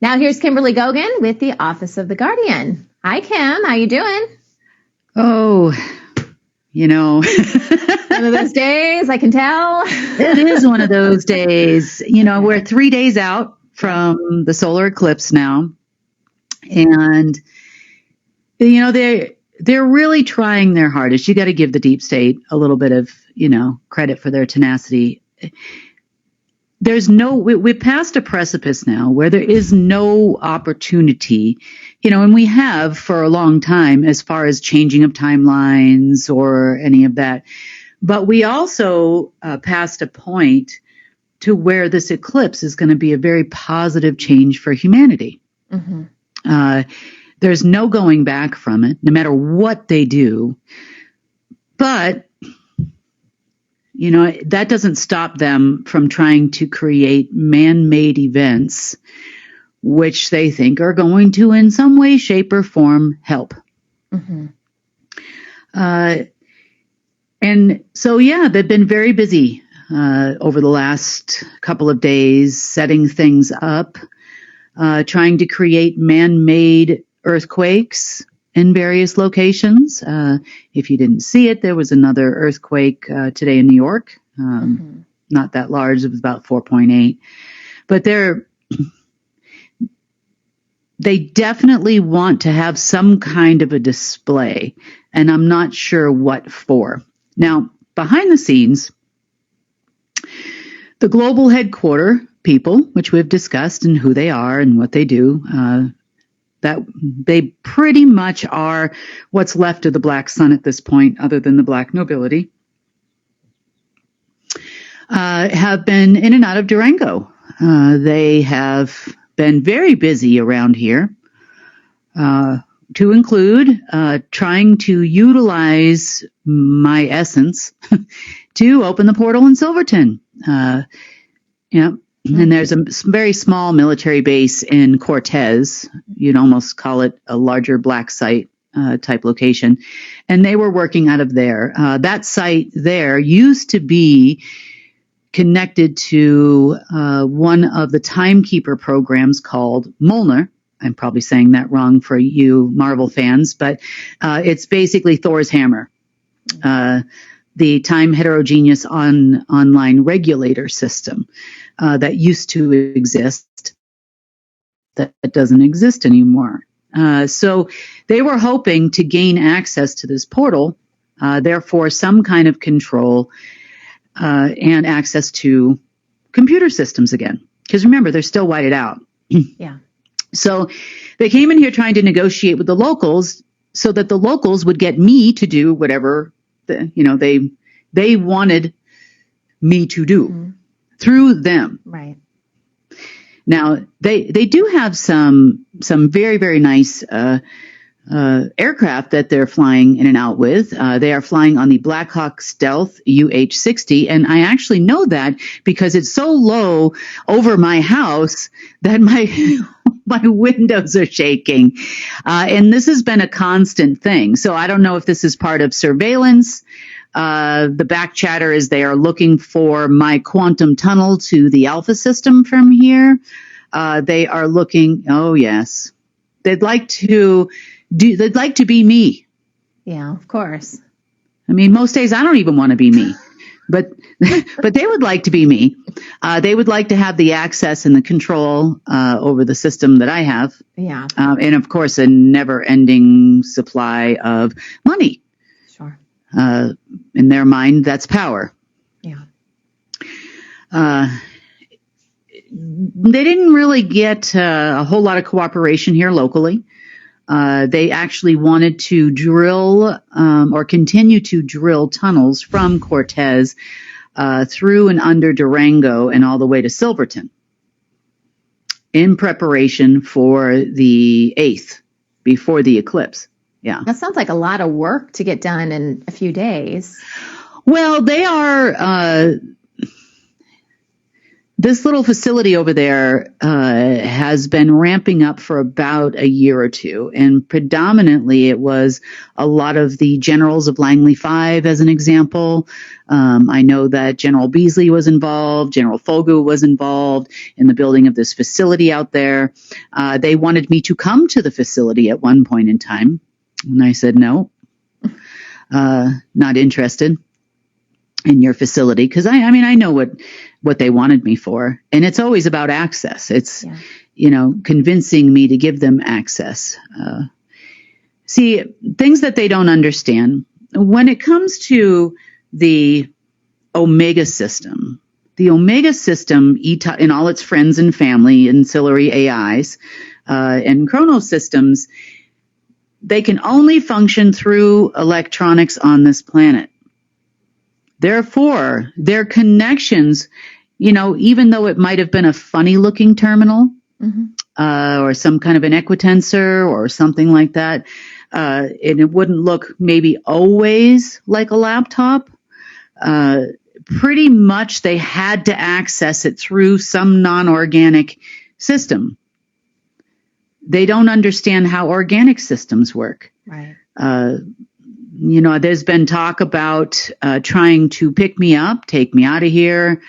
Now here's Kimberly Gogan with the Office of the Guardian. Hi, Kim. How you doing? Oh, One of those days, I can tell. It is one of those days. We're 3 days out from the solar eclipse now. And, they're really trying their hardest. You got to give the deep state a little bit of, credit for their tenacity. We're past a precipice now where there is no opportunity, and we have for a long time as far as changing of timelines or any of that. But we also passed a point to where this eclipse is going to be a very positive change for humanity. Mm-hmm. There's no going back from it, no matter what they do. But that doesn't stop them from trying to create man-made events, which they think are going to, in some way, shape, or form, help. Mm-hmm. And so, they've been very busy over the last couple of days, setting things up, trying to create man-made earthquakes in various locations. If you didn't see it, there was another earthquake today in New York. Not that large. It was about 4.8. But they definitely want to have some kind of a display, and I'm not sure what for. Now, behind the scenes, the global headquarter people, which we've discussed and who they are and what they do, that they pretty much are what's left of the Black Sun at this point, other than the Black nobility, have been in and out of Durango. They have been very busy around here, to include trying to utilize my essence to open the portal in Silverton. And there's a very small military base in Cortez. You'd almost call it a larger black site type location. And they were working out of there. That site there used to be connected to one of the timekeeper programs called Mjolnir. I'm probably saying that wrong for you Marvel fans, but it's basically Thor's hammer. The time heterogeneous online regulator system that used to exist that doesn't exist anymore. So they were hoping to gain access to this portal, therefore some kind of control and access to computer systems again. Because remember, they're still whited out. Yeah. So they came in here trying to negotiate with the locals so that the locals would get me to do whatever they wanted me to do through them. Right. Now they do have some very, very nice aircraft that they're flying in and out with. They are flying on the Black Hawk Stealth UH-60, and I actually know that because it's so low over my house that my windows are shaking. And this has been a constant thing. So I don't know if this is part of surveillance. The back chatter is they are looking for my quantum tunnel to the Alpha system from here. They are looking, oh yes, they'd like to be me. Yeah, of course. I mean, most days I don't even want to be me, but they would like to be me. They would like to have the access and the control over the system that I have. Yeah. And of course, a never-ending supply of money. Sure. In their mind, that's power. Yeah. They didn't really get a whole lot of cooperation here locally. They actually wanted to drill or continue to drill tunnels from Cortez through and under Durango and all the way to Silverton in preparation for the 8th, before the eclipse. Yeah. That sounds like a lot of work to get done in a few days. Well, they this little facility over there has been ramping up for about a year or two, and predominantly it was a lot of the generals of Langley 5, as an example. I know that General Beasley was involved, General Fogu was involved in the building of this facility out there. They wanted me to come to the facility at one point in time, and I said no, not interested in your facility, because I know what they wanted me for, and it's always about access. It's convincing me to give them access. See, things that they don't understand when it comes to the Omega system. The Omega system, and all its friends and family, ancillary AIs, and Chronos systems, they can only function through electronics on this planet. Therefore, their connections, even though it might have been a funny looking terminal, or some kind of an equitensor or something like that, and it wouldn't look maybe always like a laptop, pretty much they had to access it through some non-organic system. They don't understand how organic systems work. Right. There's been talk about trying to pick me up, take me out of here,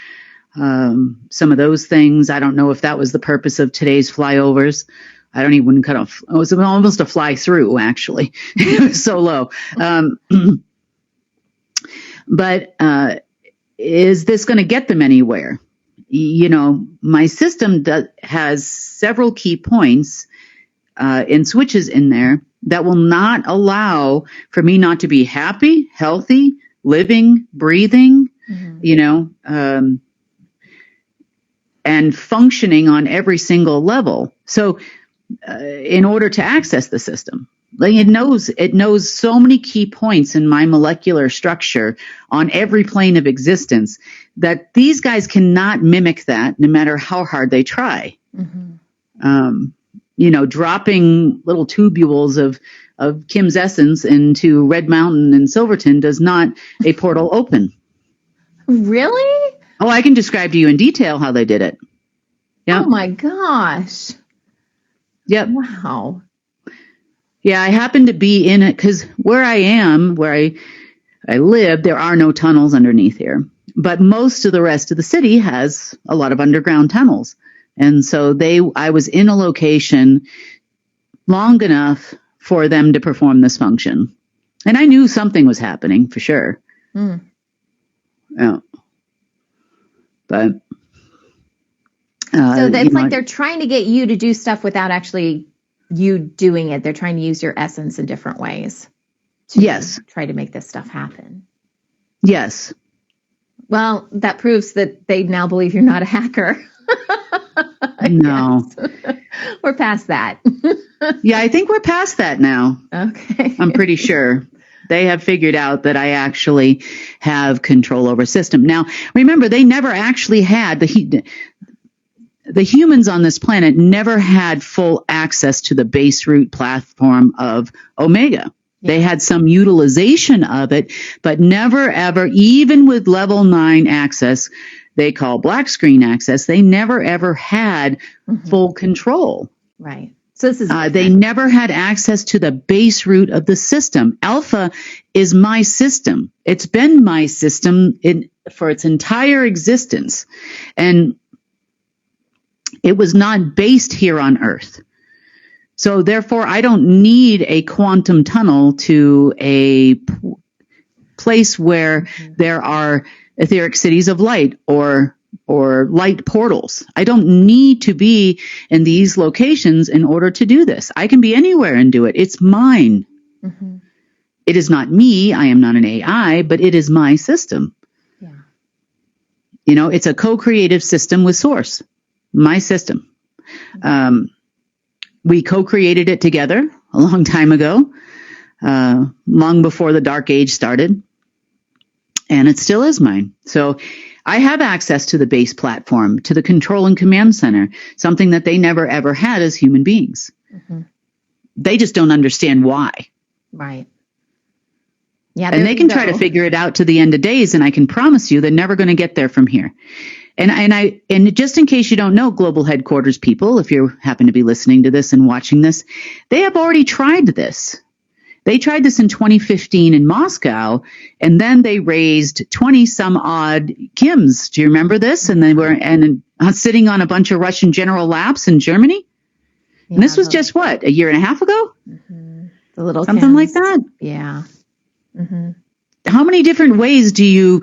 some of those things. I don't know if that was the purpose of today's flyovers. I don't even cut off. It was almost a fly through, actually. It was so low. But is this going to get them anywhere? My system has several key points and switches in there that will not allow for me not to be happy, healthy, living, breathing, and functioning on every single level. So in order to access the system, it knows so many key points in my molecular structure on every plane of existence that these guys cannot mimic that no matter how hard they try. Dropping little tubules of Kim's essence into Red Mountain and Silverton does not a portal open. Really? Oh, I can describe to you in detail how they did it. Yeah. Oh my gosh. Yep. Wow. Yeah, I happen to be in it because where I live, there are no tunnels underneath here. But most of the rest of the city has a lot of underground tunnels. And so I was in a location long enough for them to perform this function. And I knew something was happening for sure. Yeah. But so that's like they're trying to get you to do stuff without actually you doing it. They're trying to use your essence in different ways to try to make this stuff happen. Yes. Well, that proves that they now believe you're not a hacker. No. We're past that. Yeah, I think we're past that now. Okay. I'm pretty sure. They have figured out that I actually have control over system. Now, remember, they never actually had the humans on this planet never had full access to the base root platform of Omega. Yeah. They had some utilization of it, but never ever, even with level 9 access, they call black screen access, they never ever had full control. Right. So this is they never had access to the base root of the system. Alpha is my system. It's been my system for its entire existence. And it was not based here on Earth. So therefore, I don't need a quantum tunnel to a place where there are etheric cities of light or light portals. I don't need to be in these locations in order to do this. I can be anywhere and do it. It's mine. It is not me. I am not an AI, but it is my system. Yeah. It's a co-creative system with Source. My system. We co-created it together a long time ago, long before the Dark Age started, and it still is mine. So I have access to the base platform, to the control and command center, something that they never ever had as human beings. They just don't understand why. Right. Yeah, and they can try to figure it out to the end of days, and I can promise you they're never going to get there from here. And just in case you don't know, global headquarters people, if you happen to be listening to this and watching this, they have already tried this. They tried this in 2015 in Moscow, and then they raised 20 some odd Kims. Do you remember this? And they were sitting on a bunch of Russian general laps in Germany. Yeah, and this was just what, a year and a half ago? Mm-hmm. The little something Kims. like that. Yeah. Mm-hmm. How many different ways do you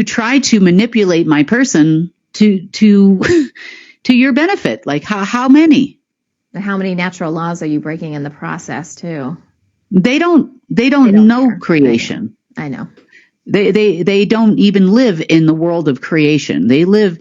try to manipulate my person to your benefit? Like how many? How many natural laws are you breaking in the process too? They don't know care. Creation. I know. They don't even live in the world of creation. They live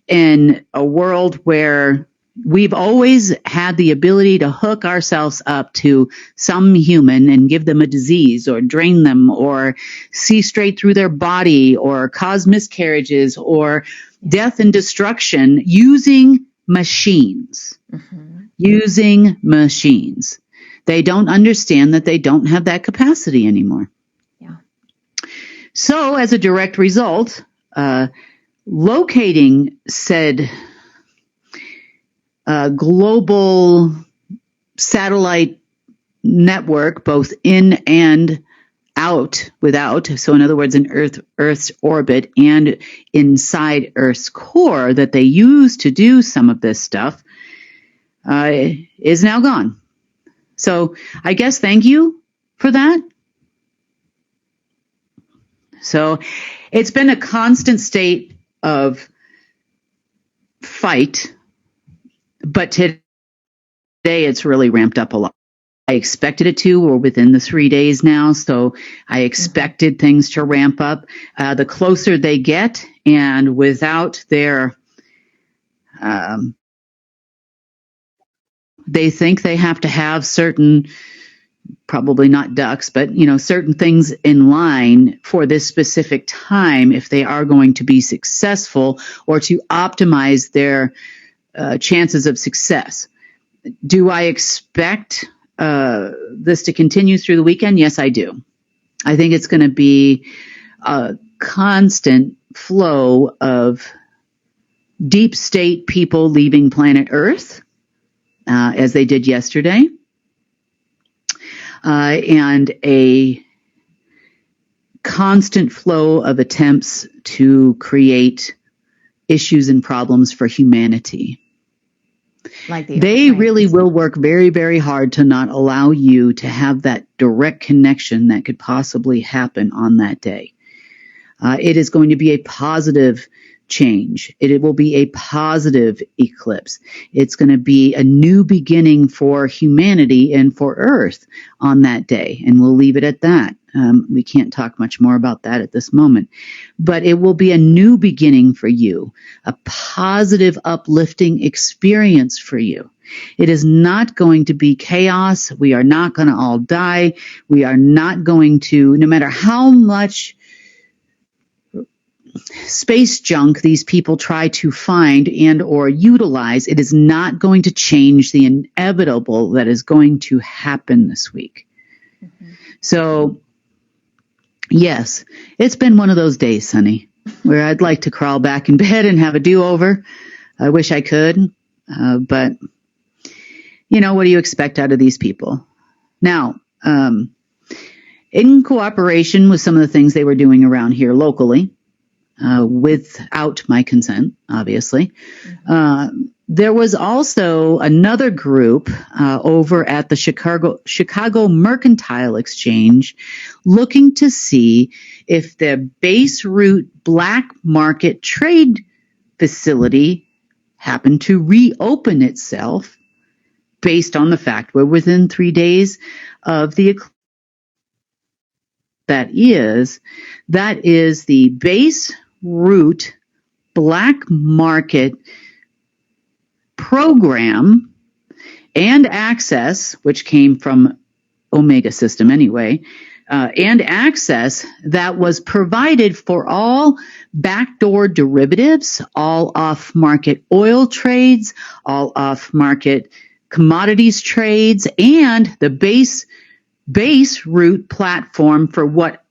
in a world where we've always had the ability to hook ourselves up to some human and give them a disease or drain them or see straight through their body or cause miscarriages or death and destruction using machines. Mm-hmm. Using machines. They don't understand that they don't have that capacity anymore. Yeah. So as a direct result, locating said global satellite network, both in and out without, so in other words, in Earth's orbit and inside Earth's core that they use to do some of this stuff, is now gone. So I guess thank you for that. So it's been a constant state of fight, but today it's really ramped up a lot. I expected it to. We're within the 3 days now, so I expected things to ramp up. The closer they get, and without their they think they have to have certain, probably not ducks, but, certain things in line for this specific time if they are going to be successful or to optimize their chances of success. Do I expect this to continue through the weekend? Yes, I do. I think it's going to be a constant flow of deep state people leaving planet Earth. As they did yesterday, and a constant flow of attempts to create issues and problems for humanity. They really will work very, very hard to not allow you to have that direct connection that could possibly happen on that day. It is going to be a positive change. It will be a positive eclipse. It's going to be a new beginning for humanity and for Earth on that day. And we'll leave it at that. We can't talk much more about that at this moment. But it will be a new beginning for you, a positive, uplifting experience for you. It is not going to be chaos. We are not going to all die. We are not going to, no matter how much space junk these people try to find and or utilize, it is not going to change the inevitable that is going to happen this week. Mm-hmm. So, yes, it's been one of those days, Sonny, where I'd like to crawl back in bed and have a do-over. I wish I could, but, what do you expect out of these people? Now, in cooperation with some of the things they were doing around here locally, without my consent, obviously. There was also another group over at the Chicago Mercantile Exchange looking to see if the base route black market trade facility happened to reopen itself based on the fact we're within 3 days of the eclipse. That is the base route black market program and access, which came from Omega System anyway, and access that was provided for all backdoor derivatives, all off-market oil trades, all off-market commodities trades, and the base route platform for what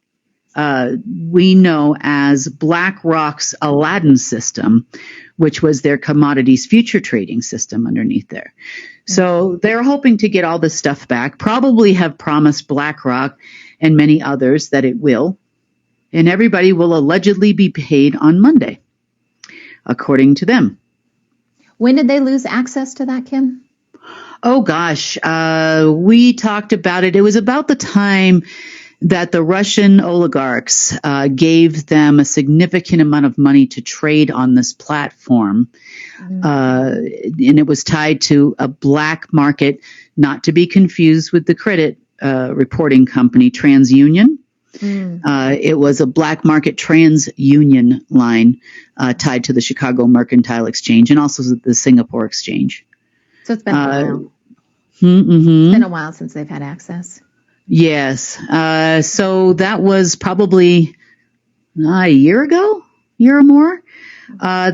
we know as BlackRock's Aladdin system, which was their commodities future trading system underneath there. So they're hoping to get all this stuff back, probably have promised BlackRock and many others that it will, and everybody will allegedly be paid on Monday, according to them. When did they lose access to that, Kim? Oh, gosh. We talked about it. It was about the time that the Russian oligarchs gave them a significant amount of money to trade on this platform. And it was tied to a black market, not to be confused with the credit reporting company TransUnion. It was a black market TransUnion line tied to the Chicago Mercantile Exchange and also the Singapore Exchange. So it's been a while. Mm-hmm. It's been a while since they've had access. Yes. So that was probably a year or more.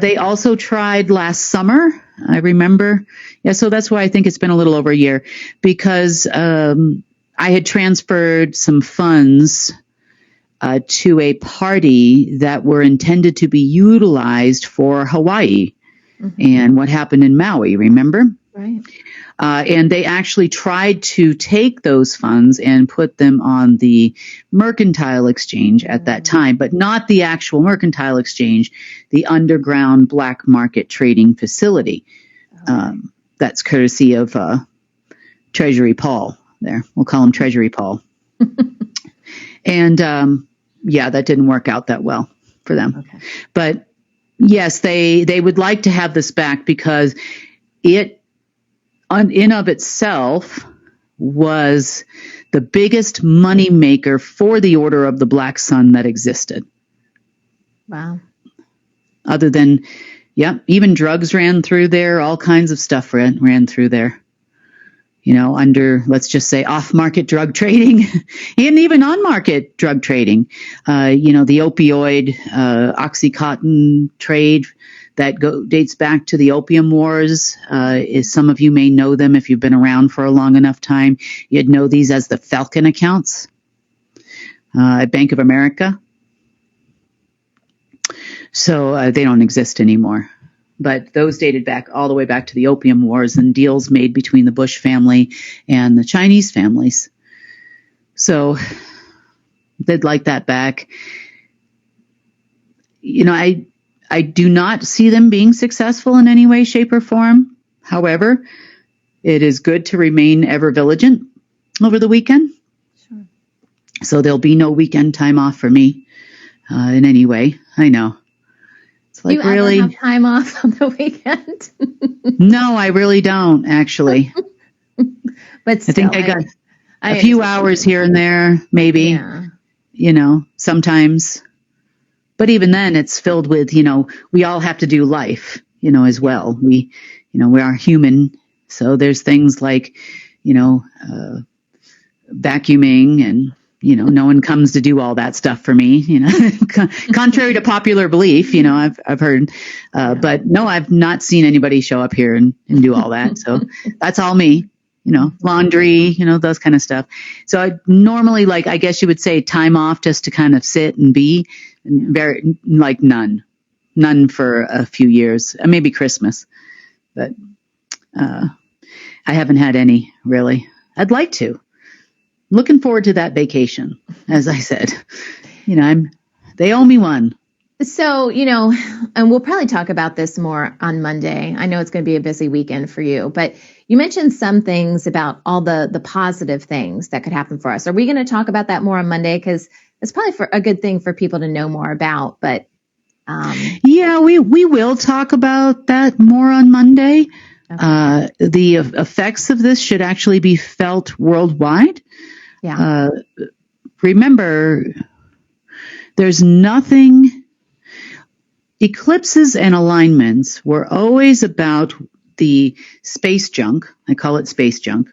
They also tried last summer, I remember. Yeah, so that's why I think it's been a little over a year, because I had transferred some funds to a party that were intended to be utilized for Hawaii and what happened in Maui, remember? Right. And they actually tried to take those funds and put them on the mercantile exchange at that time, but not the actual mercantile exchange, the underground black market trading facility. That's courtesy of Treasury Paul there. We'll call him Treasury Paul. And yeah, that didn't work out that well for them. Okay. But yes, they would like to have this back because it in of itself was the biggest money maker for the Order of the Black Sun that existed. Wow. Other than, even drugs ran through there, all kinds of stuff ran through there. Under, let's just say, off-market drug trading and even on-market drug trading. The opioid, Oxycontin trade that dates back to the Opium Wars. Is some of you may know them if you've been around for a long enough time. You'd know these as the Falcon accounts at Bank of America. So they don't exist anymore. But those dated back all the way back to the Opium Wars and deals made between the Bush family and the Chinese families. So they'd like that back. I do not see them being successful in any way, shape, or form. However, it is good to remain ever vigilant over the weekend. Sure. So there'll be no weekend time off for me in any way. I know. It's like, do you really ever have time off on the weekend? No, I really don't, actually. But still, I think I got a few hours here and there, maybe, sometimes. But even then, it's filled with, we all have to do life, as well. We are human. So there's things like, vacuuming and, no one comes to do all that stuff for me, contrary to popular belief, I've heard, but no, I've not seen anybody show up here and do all that. So that's all me, laundry, those kind of stuff. So I normally, I guess you would say time off just to kind of sit and be. Very none for a few years, maybe Christmas, but I haven't had any really. I'd like to. Looking forward to that vacation, as I said. They owe me one. So, and we'll probably talk about this more on Monday. I know it's going to be a busy weekend for you, but you mentioned some things about all the positive things that could happen for us. Are we going to talk about that more on Monday? Because it's probably a good thing for people to know more about, but yeah, we will talk about that more on Monday. Okay. The effects of this should actually be felt worldwide. Yeah. Remember, there's nothing. Eclipses and alignments were always about the space junk. I call it space junk.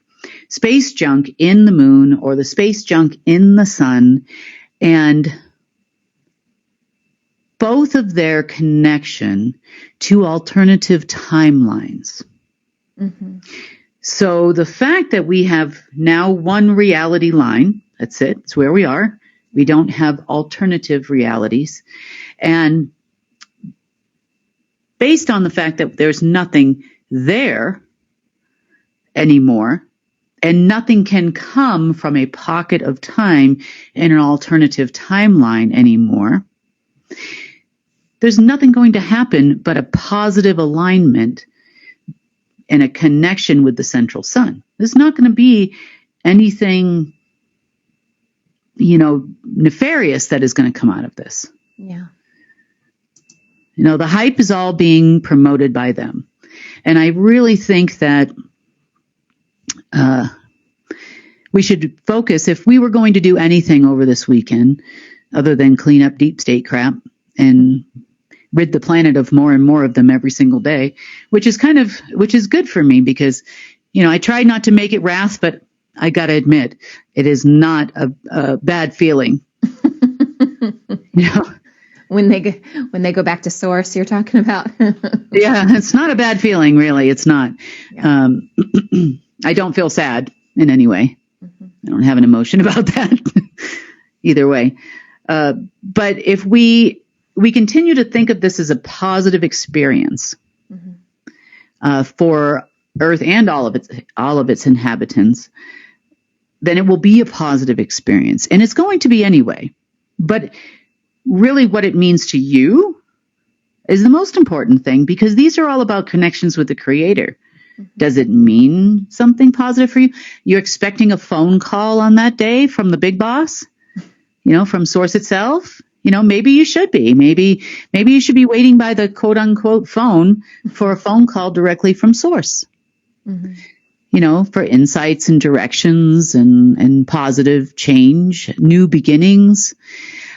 Space junk in the moon or the space junk in the sun. And both of their connection to alternative timelines. Mm-hmm. So the fact that we have now one reality line, that's it, it's where we are, We don't have alternative realities. And based on the fact that there's nothing there anymore, and nothing can come from a pocket of time in an alternative timeline anymore, there's nothing going to happen but a positive alignment and a connection with the central sun. There's not going to be anything, nefarious that is going to come out of this. Yeah. The hype is all being promoted by them. And I really think that we should focus, if we were going to do anything over this weekend, other than clean up deep state crap and rid the planet of more and more of them every single day, which is good for me because, I tried not to make it wrath, but I got to admit, it is not a bad feeling. When they go back to source, you're talking about. Yeah, it's not a bad feeling, really. It's not. Yeah. I don't feel sad in any way. Mm-hmm. I don't have an emotion about that either way. But if we continue to think of this as a positive experience for Earth and all of its inhabitants, then it will be a positive experience. And it's going to be anyway. But really what it means to you is the most important thing, because these are all about connections with the Creator. Does it mean something positive for you? You're expecting a phone call on that day from the big boss, from Source itself. Maybe you should be. Maybe you should be waiting by the quote unquote phone for a phone call directly from Source. Mm-hmm. For insights and directions and positive change, new beginnings.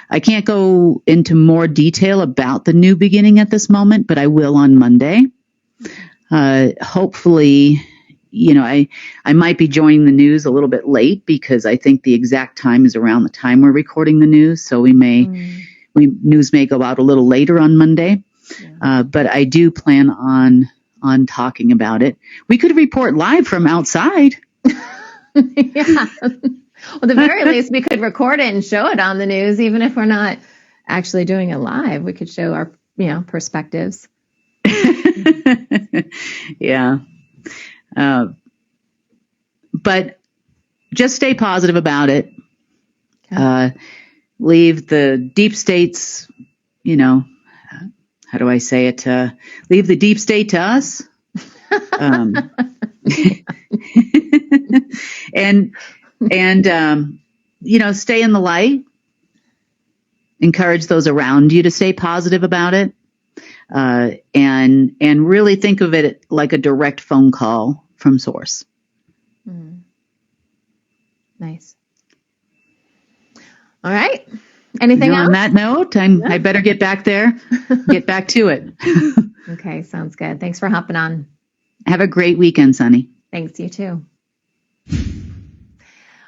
I can't go into more detail about the new beginning at this moment, but I will on Monday. Hopefully, I might be joining the news a little bit late because I think the exact time is around the time we're recording the news. So news may go out a little later on Monday. Yeah. But I do plan on talking about it. We could report live from outside. Yeah. Well, at the very least, we could record it and show it on the news, even if we're not actually doing it live. We could show our, perspectives. Yeah. But just stay positive about it. Okay. Leave the deep states, how do I say it? Leave the deep state to us. And stay in the light. Encourage those around you to stay positive about it. And really think of it like a direct phone call from Source. Mm. Nice. All right. Anything else? On that note, I better get back there, get back to it. Okay. Sounds good. Thanks for hopping on. Have a great weekend, Sunny. Thanks. You too.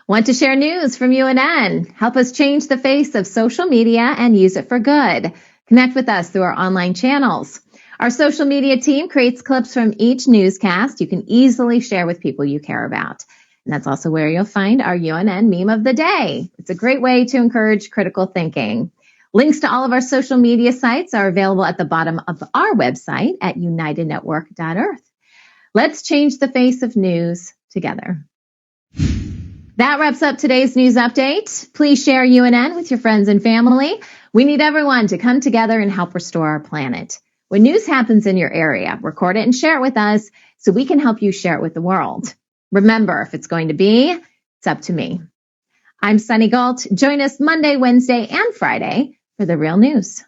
Want to share news from UNN? Help us change the face of social media and use it for good. Connect with us through our online channels. Our social media team creates clips from each newscast you can easily share with people you care about. And that's also where you'll find our UNN meme of the day. It's a great way to encourage critical thinking. Links to all of our social media sites are available at the bottom of our website at unitednetwork.earth. Let's change the face of news together. That wraps up today's news update. Please share UNN with your friends and family. We need everyone to come together and help restore our planet. When news happens in your area, record it and share it with us so we can help you share it with the world. Remember, if it's going to be, it's up to me. I'm Sunny Galt. Join us Monday, Wednesday, and Friday for the real news.